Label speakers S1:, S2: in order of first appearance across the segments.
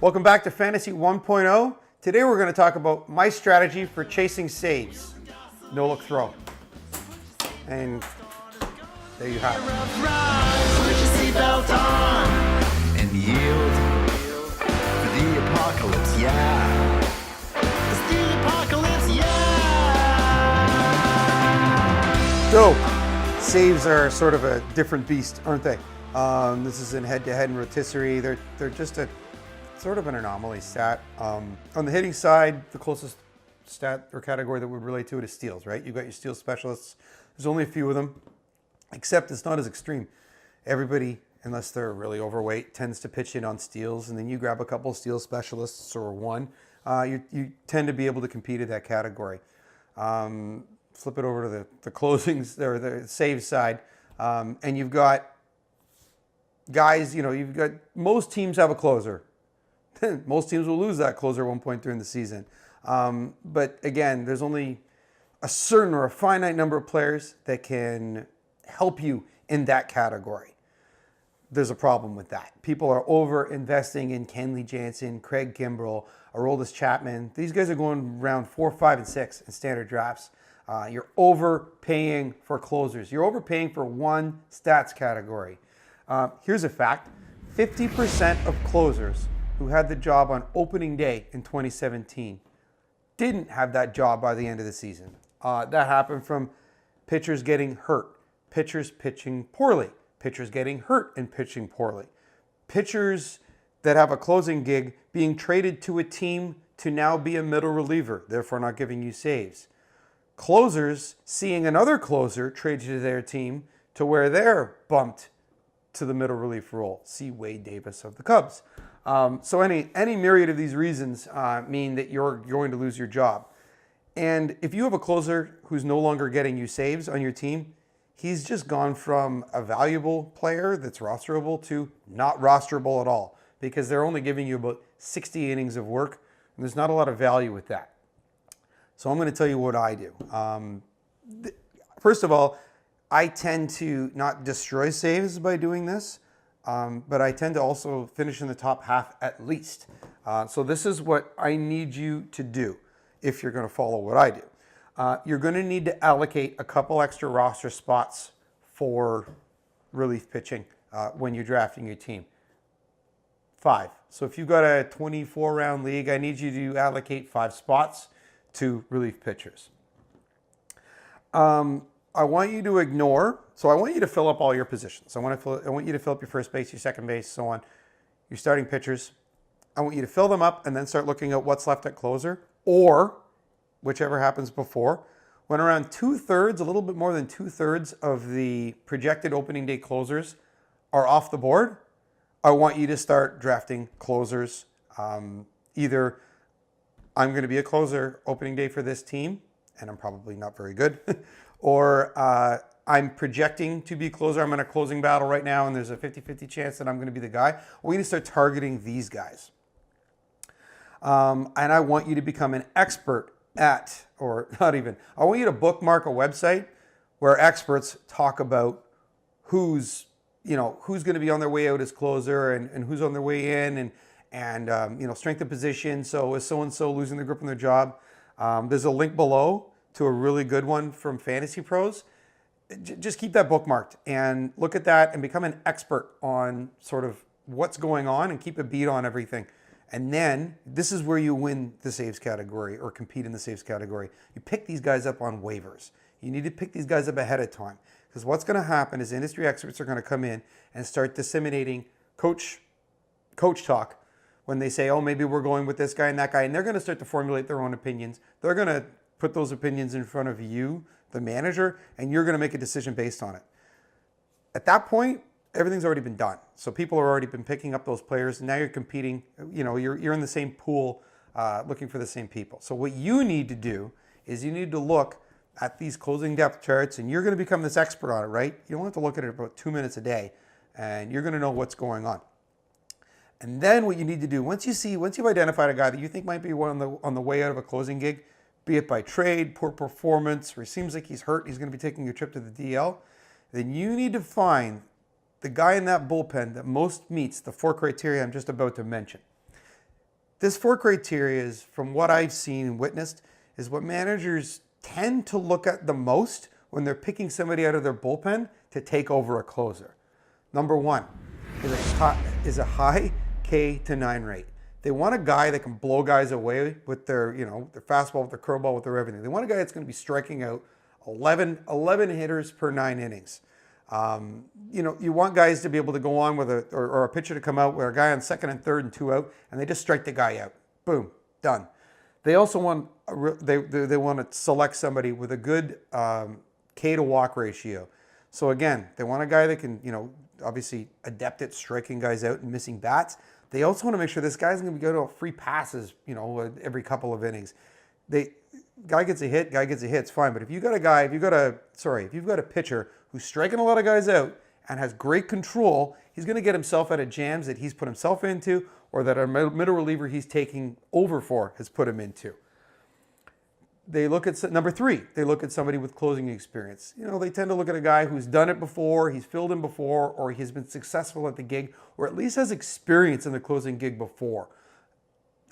S1: Welcome back to Fantasy 1.0. Today we're going to talk about my strategy for chasing saves. No look throw. And there you have it.
S2: And yield for the apocalypse, yeah. It's the apocalypse, yeah.
S1: So, saves are sort of a different beast, aren't they? This is in head-to-head and rotisserie. They're just a sort of an anomaly stat. On the hitting side, the closest stat or category that would relate to it is steals, right? You've got your steal specialists. There's only a few of them, except it's not as extreme. Everybody, unless they're really overweight, tends to pitch in on steals, and then you grab a couple of steal specialists or one. You tend to be able to compete at that category. Flip it over to the closings or the save side, and you've got guys, you've got most teams have a closer. Most teams will lose that closer at one point during the season. But again, there's only a certain or a finite number of players that can help you in that category. There's a problem with that. People are over investing in Kenley Jansen, Craig Kimbrell, Aroldis Chapman. These guys are going around 4, 5, and 6 in standard drafts. You're overpaying for closers. You're overpaying for one stats category. Here's a fact. 50% of closers who had the job on opening day in 2017 didn't have that job by the end of the season. That happened from pitchers getting hurt, pitchers pitching poorly, pitchers getting hurt and pitching poorly, pitchers that have a closing gig being traded to a team to now be a middle reliever, therefore not giving you saves. Closers seeing another closer traded to their team to where they're bumped to the middle relief role. See Wade Davis of the Cubs. So any myriad of these reasons mean that you're going to lose your job. And if you have a closer who's no longer getting you saves on your team, he's just gone from a valuable player that's rosterable to not rosterable at all, because they're only giving you about 60 innings of work, and there's not a lot of value with that. So I'm going to tell you what I do. First of all, I tend to not destroy saves by doing this. But I tend to also finish in the top half at least. So this is what I need you to do if you're going to follow what I do. You're going to need to allocate a couple extra roster spots for relief pitching when you're drafting your team. 5. So if you've got a 24-round league, I need you to allocate 5 spots to relief pitchers. I want you to ignore, so I want you to fill up all your positions. I want you to fill up your first base, your second base, so on, your starting pitchers. I want you to fill them up and then start looking at what's left at closer, or whichever happens before. When around 2/3, a little bit more than 2/3 of the projected opening day closers are off the board, I want you to start drafting closers. Either I'm going to be a closer opening day for this team, and I'm probably not very good, or I'm projecting to be a closer. I'm in a closing battle right now, and there's a 50-50 chance that I'm going to be the guy. We need to start targeting these guys. And I want you to become an expert at, or not even, I want you to bookmark a website where experts talk about who's going to be on their way out as closer and who's on their way in and strength of position. So is so-and-so losing their grip on their job? There's a link below to a really good one from Fantasy Pros. Just keep that bookmarked and look at that and become an expert on sort of what's going on and keep a beat on everything. And then this is where you win the saves category or compete in the saves category. You pick these guys up on waivers. You need to pick these guys up ahead of time, because what's going to happen is industry experts are going to come in and start disseminating coach talk when they say, oh, maybe we're going with this guy and that guy, and they're going to start to formulate their own opinions. They're going to put those opinions in front of you, the manager, and you're going to make a decision based on it. At that point, everything's already been done. So people have already been picking up those players, and now you're competing. You're in the same pool looking for the same people. So what you need to do is you need to look at these closing depth charts, and you're going to become this expert on it, right? You don't have to look at it about 2 minutes a day, and you're going to know what's going on. And then what you need to do, once you've identified a guy that you think might be on the way out of a closing gig, be it by trade, poor performance, or it seems like he's hurt, he's going to be taking a trip to the DL, then you need to find the guy in that bullpen that most meets the 4 criteria I'm just about to mention. This 4 criteria is, from what I've seen and witnessed, is what managers tend to look at the most when they're picking somebody out of their bullpen to take over a closer. Number 1 is a high K to 9 rate. They want a guy that can blow guys away with their, their fastball, with their curveball, with their everything. They want a guy that's going to be striking out 11 hitters per 9 innings. You want guys to be able to go on with or a pitcher to come out with a guy on second and third and 2 out, and they just strike the guy out. Boom, done. They also want they want to select somebody with a good K to walk ratio. So again, they want a guy that can, obviously adept at striking guys out and missing bats. They also want to make sure this guy's going to go to free passes, every couple of innings. Guy gets a hit, it's fine. But if you've got a pitcher who's striking a lot of guys out and has great control, he's going to get himself out of jams that he's put himself into, or that a middle reliever he's taking over for has put him into. They look at number 3. They look at somebody with closing experience. They tend to look at a guy who's done it before, he's filled in before, or he's been successful at the gig, or at least has experience in the closing gig before.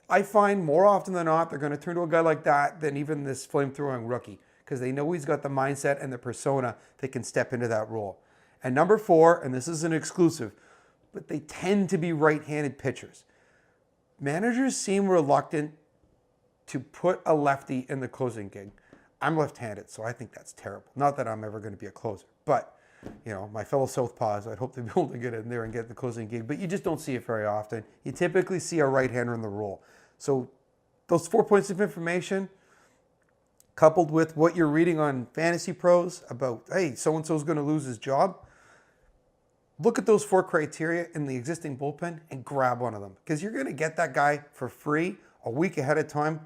S1: I find more often than not, they're going to turn to a guy like that than even this flame-throwing rookie, because they know he's got the mindset and the persona that can step into that role. And number 4, and this is an exclusive, but they tend to be right-handed pitchers. Managers seem reluctant to put a lefty in the closing gig. I'm left-handed, so I think that's terrible. Not that I'm ever going to be a closer, but my fellow southpaws, I'd hope to be able to get in there and get the closing gig, but you just don't see it very often. You typically see a right-hander in the role. So those 4 points of information, coupled with what you're reading on Fantasy Pros about, hey, so-and-so's going to lose his job, look at those 4 criteria in the existing bullpen and grab one of them, because you're going to get that guy for free a week ahead of time,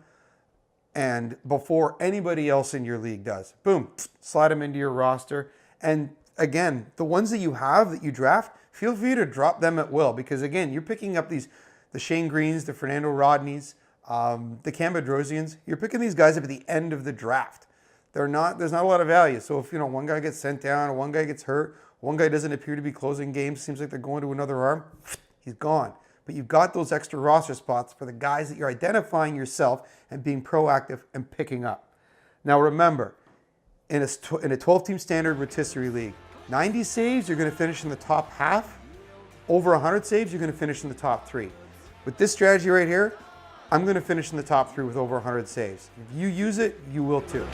S1: and before anybody else in your league does. Boom, slide them into your roster. And again, the ones that you have that you draft, feel free to drop them at will, because again, you're picking up the Shane Greens, the Fernando Rodneys, the Cam Bedrosians. You're picking these guys up at the end of the draft. There's not a lot of value. So if one guy gets sent down, or one guy gets hurt, one guy doesn't appear to be closing games, seems like they're going to another arm, he's gone. But you've got those extra roster spots for the guys that you're identifying yourself and being proactive and picking up. Now remember, in a 12-team standard rotisserie league, 90 saves, you're going to finish in the top half. Over 100 saves, you're going to finish in the top 3. With this strategy right here, I'm going to finish in the top 3 with over 100 saves. If you use it, you will too.